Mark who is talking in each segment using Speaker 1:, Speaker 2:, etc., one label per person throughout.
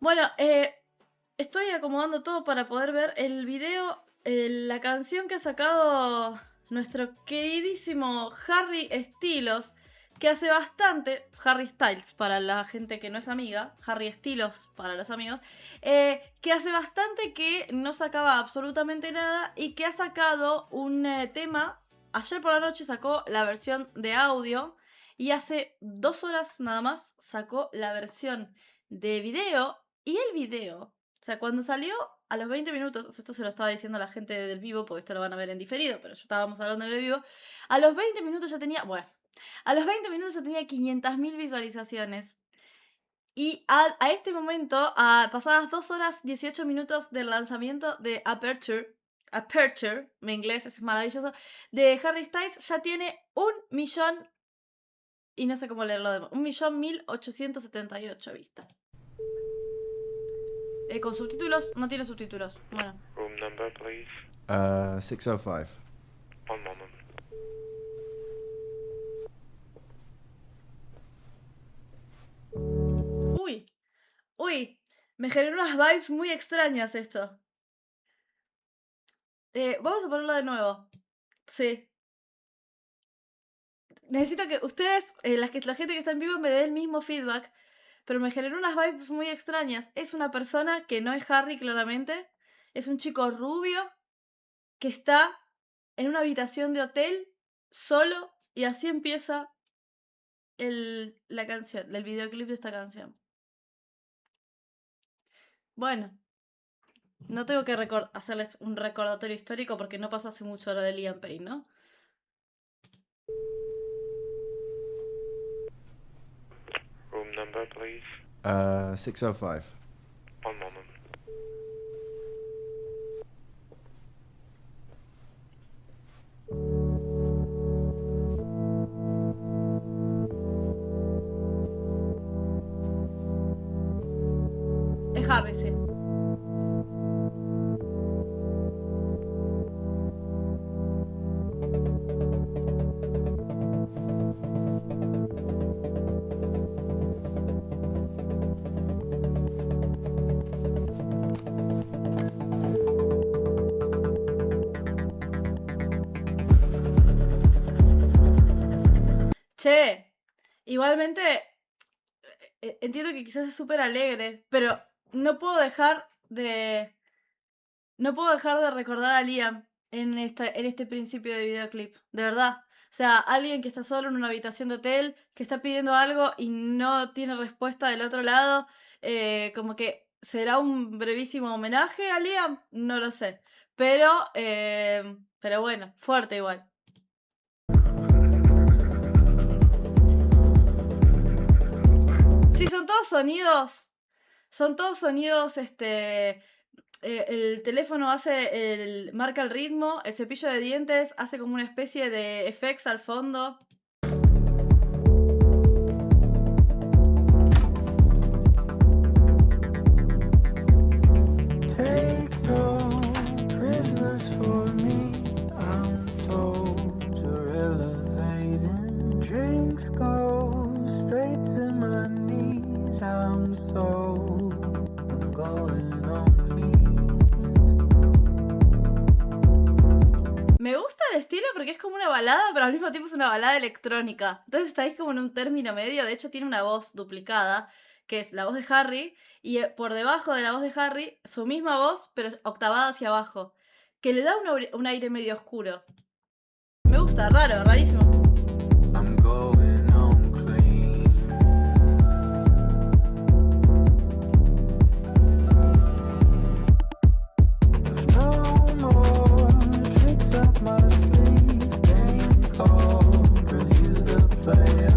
Speaker 1: Bueno, estoy acomodando todo para poder ver el video, la canción que ha sacado nuestro queridísimo Harry Styles, que hace bastante, Harry Styles para la gente que no es amiga, Harry Styles para los amigos, que hace bastante que no sacaba absolutamente nada y que ha sacado un tema, ayer por la noche sacó la versión de audio y hace 2 horas nada más sacó la versión de video. Y el video, o sea, cuando salió a los 20 minutos, o sea, esto se lo estaba diciendo a la gente del vivo, porque esto lo van a ver en diferido, pero yo estábamos hablando en el vivo, a los 20 minutos ya tenía, bueno, a los 20 minutos ya tenía 500.000 visualizaciones. Y a este momento, a pasadas 2 horas 18 minutos del lanzamiento de Aperture, mi inglés es maravilloso, de Harry Styles, ya tiene 1.000.000, y no sé cómo leerlo de 1.100.878 vistas. Con subtítulos, no tiene subtítulos. Bueno.
Speaker 2: Room number, please.
Speaker 3: 605.
Speaker 2: One moment.
Speaker 1: Uy. Uy. Me generó unas vibes muy extrañas esto. Vamos a ponerlo de nuevo. Sí. Necesito que ustedes, la gente que está en vivo, me dé el mismo feedback. Pero me generó unas vibes muy extrañas. Es una persona que no es Harry, claramente. Es un chico rubio que está en una habitación de hotel, solo, y así empieza la canción, el videoclip de esta canción. Bueno, no tengo que hacerles un recordatorio histórico porque no pasó hace mucho lo de Liam Payne, ¿no?
Speaker 2: Room number, please.
Speaker 3: 605.
Speaker 2: One moment.
Speaker 1: Es Harry, sí. Che, igualmente entiendo que quizás es súper alegre, pero no puedo dejar de... No puedo dejar de recordar a Liam en este principio de videoclip, de verdad. O sea, alguien que está solo en una habitación de hotel, que está pidiendo algo y no tiene respuesta del otro lado, como que será un brevísimo homenaje a Liam, no lo sé. Pero bueno, fuerte igual. Sí, son todos sonidos, el teléfono marca el ritmo, el cepillo de dientes hace como una especie de effects al fondo.
Speaker 4: Take no prisoners for me. I'm told you're elevating. Drinks go straight to my knees. I'm sold. I'm going on clean.
Speaker 1: Me gusta el estilo porque es como una balada, pero al mismo tiempo es una balada electrónica. Entonces estáis como en un término medio. De hecho, tiene una voz duplicada, que es la voz de Harry, y por debajo de la voz de Harry, su misma voz, pero octavada hacia abajo, que le da un aire medio oscuro. Me gusta, raro, rarísimo.
Speaker 4: I'm going on clean. There's no more tricks up my sleeve. Game called, review the player.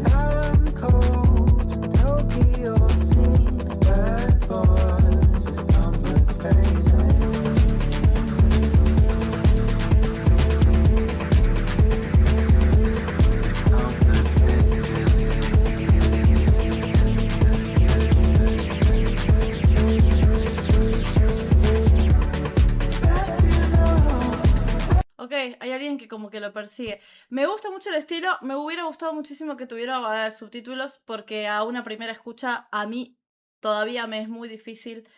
Speaker 4: Time code, Tokyo scene. Bad boys is complicated. It's
Speaker 1: Ok, hay alguien que como que lo persigue. Me gusta mucho el estilo, me hubiera gustado muchísimo que tuviera subtítulos porque a una primera escucha a mí todavía me es muy difícil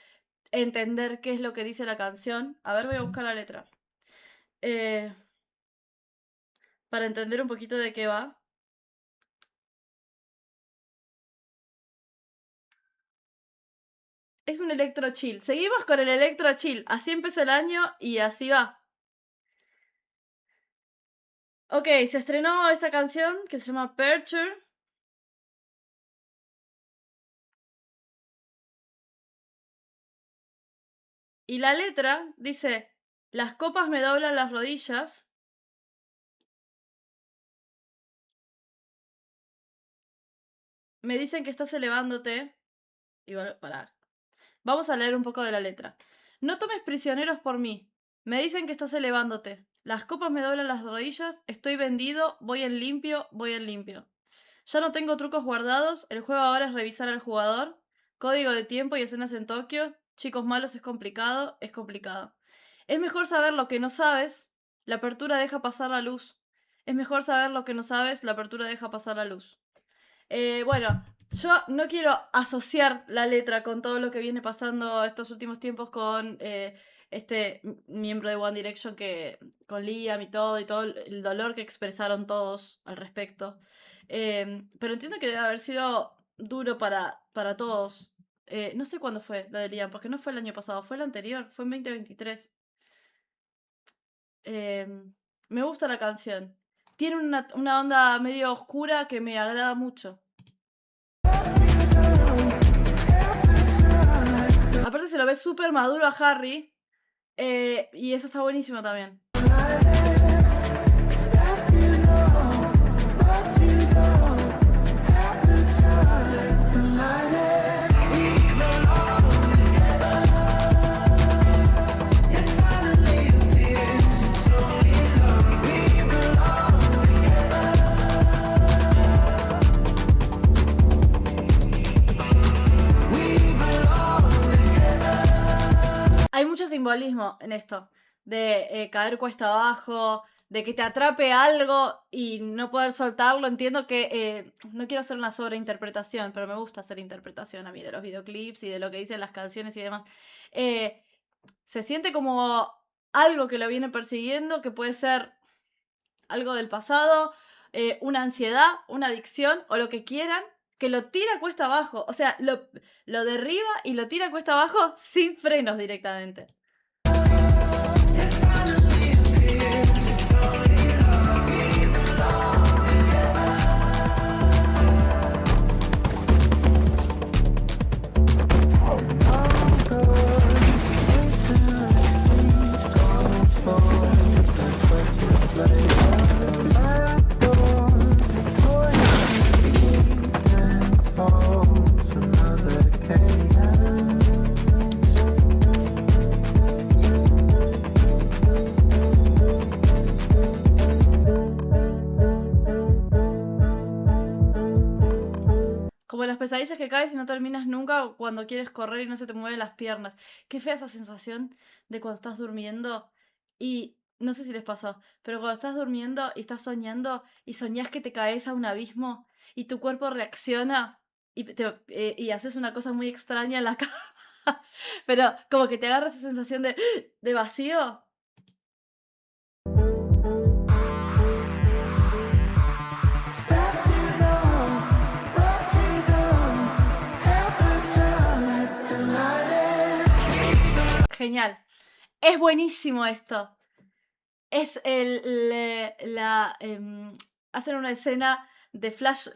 Speaker 1: entender qué es lo que dice la canción. A ver, voy a buscar la letra. Para entender un poquito de qué va. Es un electro chill. Seguimos con el electro chill. Así empezó el año y así va. Ok, se estrenó esta canción que se llama Perture. Y la letra dice: las copas me doblan las rodillas. Me dicen que estás elevándote. Y bueno, pará. Vamos a leer un poco de la letra. No tomes prisioneros por mí. Me dicen que estás elevándote. Las copas me doblan las rodillas. Estoy vendido. Voy en limpio. Voy en limpio. Ya no tengo trucos guardados. El juego ahora es revisar al jugador. Código de tiempo y escenas en Tokio. Chicos malos es complicado. Es complicado. Es mejor saber lo que no sabes. La apertura deja pasar la luz. Es mejor saber lo que no sabes. La apertura deja pasar la luz. Bueno, yo no quiero asociar la letra con todo lo que viene pasando estos últimos tiempos con este miembro de One Direction, que con Liam y todo el dolor que expresaron todos al respecto. Pero entiendo que debe haber sido duro para todos. No sé cuándo fue lo de Liam, porque no fue el año pasado, fue el anterior, fue en 2023. Me gusta la canción. Tiene una onda medio oscura que me agrada mucho. Aparte se lo ve súper maduro a Harry. Y eso está buenísimo también. Hay mucho simbolismo en esto, de caer cuesta abajo, de que te atrape algo y no poder soltarlo. Entiendo que no quiero hacer una sobreinterpretación, pero me gusta hacer interpretación a mí de los videoclips y de lo que dicen las canciones y demás. Se siente como algo que lo viene persiguiendo, que puede ser algo del pasado, una ansiedad, una adicción o lo que quieran, que lo tira cuesta abajo. O sea, lo derriba y lo tira cuesta abajo sin frenos directamente. Como las pesadillas que caes y no terminas nunca cuando quieres correr y no se te mueven las piernas. Qué fea esa sensación de cuando estás durmiendo y no sé si les pasó, pero cuando estás durmiendo y estás soñando y soñás que te caes a un abismo y tu cuerpo reacciona y haces una cosa muy extraña en la cama, pero como que te agarra esa sensación de vacío. Genial. Es buenísimo esto. Es hacen una escena de Flash.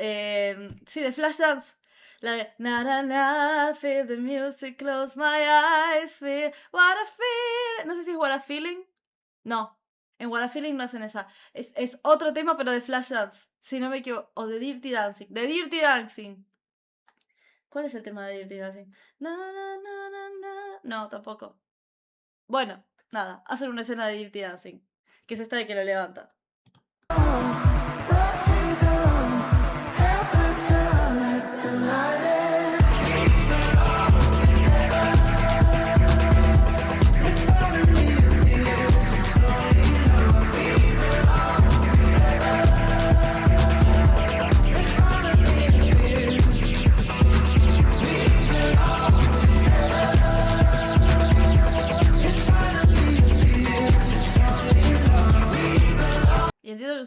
Speaker 1: Sí, de Flashdance. La de na na na, feel the music, close my eyes, feel what I feel. No sé si es What a Feeling. No, en What a Feeling no hacen esa. Es otro tema, pero de Flashdance. Si no me equivoco. O de Dirty Dancing. De Dirty Dancing. ¿Cuál es el tema de Dirty Dancing? Na, na, na, na, na. No, tampoco. Bueno, nada, hacen una escena de Dirty Dancing, que es esta de que lo levanta.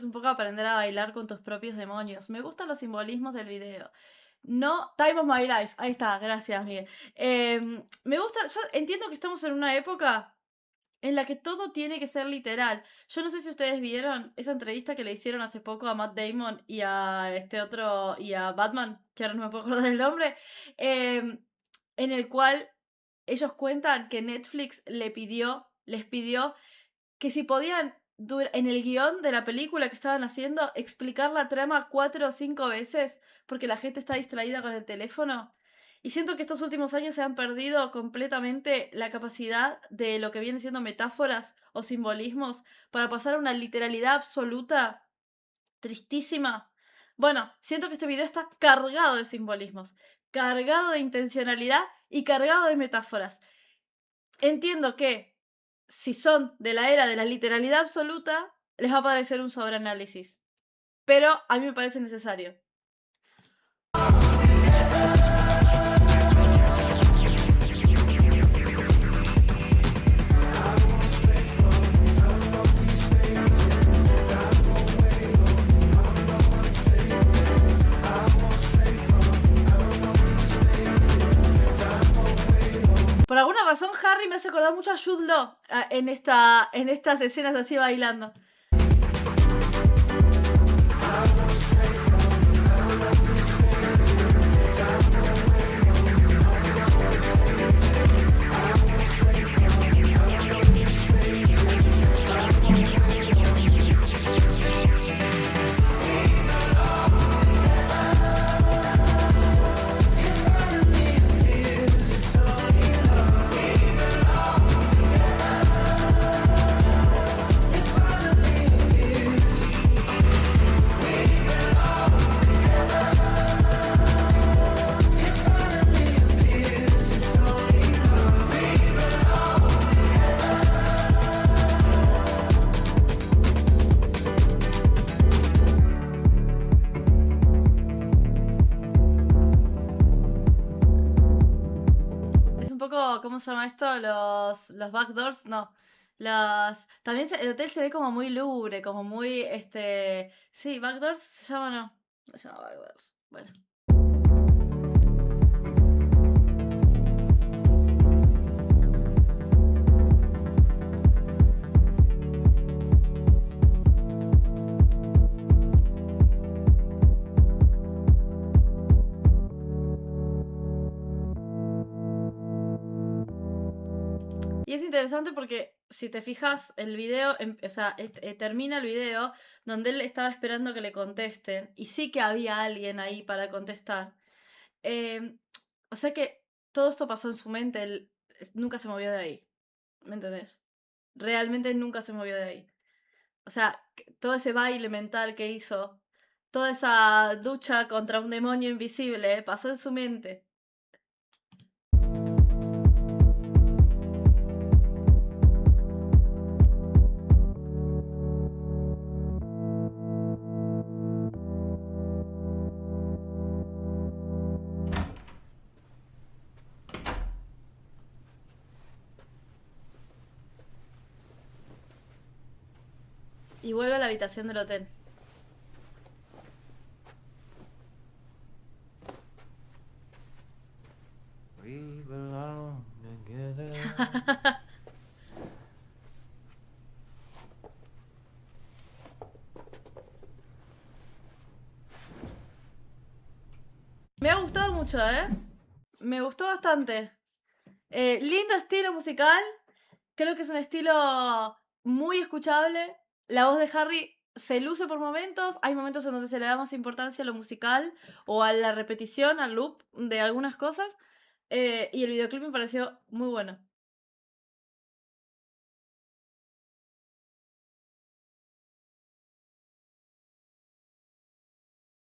Speaker 1: es un poco aprender a bailar con tus propios demonios. Me gustan los simbolismos del video. No, Time of My Life. Ahí está, gracias, Miguel. Me gusta, yo entiendo que estamos en una época en la que todo tiene que ser literal. Yo no sé si ustedes vieron esa entrevista que le hicieron hace poco a Matt Damon y a este otro, y a Batman, que ahora no me puedo acordar el nombre, en el cual ellos cuentan que Netflix les pidió que si podían, en el guión de la película que estaban haciendo, explicar la trama 4 o 5 veces porque la gente está distraída con el teléfono. Y siento que estos últimos años se han perdido completamente la capacidad de lo que vienen siendo metáforas o simbolismos para pasar a una literalidad absoluta tristísima. Bueno, siento que este video está cargado de simbolismos, cargado de intencionalidad y cargado de metáforas. Entiendo que si son de la era de la literalidad absoluta, les va a parecer un sobreanálisis. Pero a mí me parece necesario. Por alguna razón, Harry me hace acordar mucho a Jude Law en estas escenas así bailando. ¿Cómo se llama esto? Los backdoors, no. También el hotel se ve como muy lúgubre, como muy, sí, backdoors se llama, no se llama backdoors, bueno. Y es interesante porque si te fijas, el video, termina el video donde él estaba esperando que le contesten y sí que había alguien ahí para contestar. O sea que todo esto pasó en su mente, él nunca se movió de ahí, ¿me entendés? Realmente nunca se movió de ahí. O sea, todo ese baile mental que hizo, toda esa lucha contra un demonio invisible, pasó en su mente. Y vuelve a la habitación del hotel.
Speaker 5: We belong together.
Speaker 1: Me ha gustado mucho, ¿eh? Me gustó bastante. Lindo estilo musical. Creo que es un estilo muy escuchable. La voz de Harry se luce por momentos. Hay momentos en donde se le da más importancia a lo musical o a la repetición, al loop de algunas cosas. Y el videoclip me pareció muy bueno.